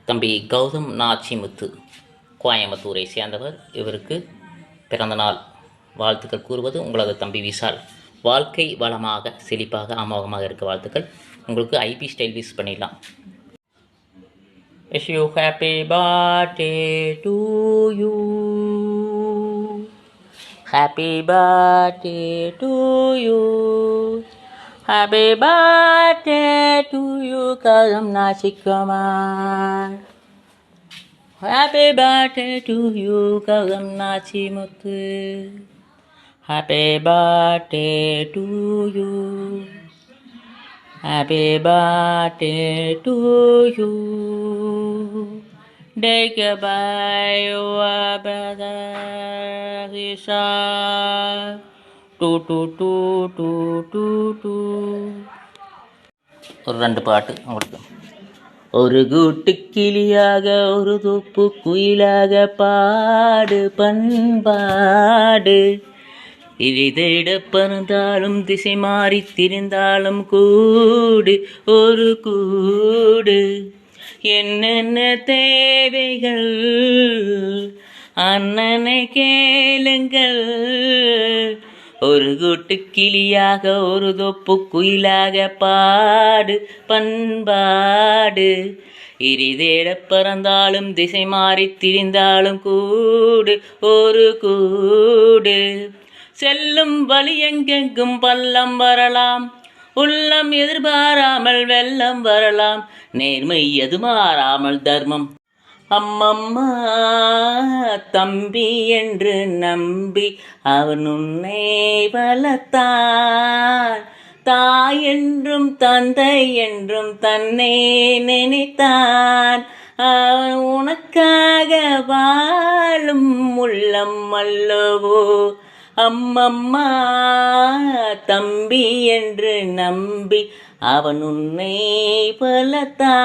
தம்பி கௌதம் நாச்சிமுத்து கோயம்புத்தூரை சேர்ந்தவர். இவருக்கு பிறந்தநாள் வாழ்த்துக்கள் கூறுவது உங்களது தம்பி விஷால். வாழ்க்கை வளமாக செழிப்பாக அமோகமாக இருக்க வாழ்த்துக்கள். உங்களுக்கு ஐபி ஸ்டைல் விஷ் பண்ணிடலாம். Wish you happy birthday to you, happy birthday to you, happy birthday to you Gautham Nachikumar. Happy birthday to you Gautham Nachimuthu. Happy birthday to you, happy birthday to you. Take by your brother Richard. Tu tu tu tu tu tu. ஒரு 2 பாட்டு உங்களுக்கு. ஒரு கூட்டு கிளியாக ஒரு தொப்பு குயிலாக பாடு பண்பாடு, இதை பறந்தாலும் திசை மாறி திரிந்தாலும் கூடு ஒரு கூடு. என்னென்ன தேவைகள் அண்ணனை கேளுங்கள். ஒரு கூட்டு கிளியாக ஒரு தொப்பு குயிலாக பாடு பண்பாடு, இரிதேட பறந்தாலும் திசை மாறி திரிந்தாலும் கூடு ஒரு கூடு. செல்லும் வழி எங்கெங்கும் பள்ளம் வரலாம், உள்ளம் எதிர்பாராமல் வெள்ளம் வரலாம், நேர்மை எது மாறாமல் தர்மம். அம்மம்மா தம்பி என்று நம்பி அவன் உன்னை வளர்த்தான். தாய் என்றும் தந்தை என்றும் தன்னை நினைத்தான். அவன் உனக்காக வாழும் உள்ளம் அல்லவோ. அம்மம்மா தம்பி என்று நம்பி அவன் உன்னை வளர்த்தான்.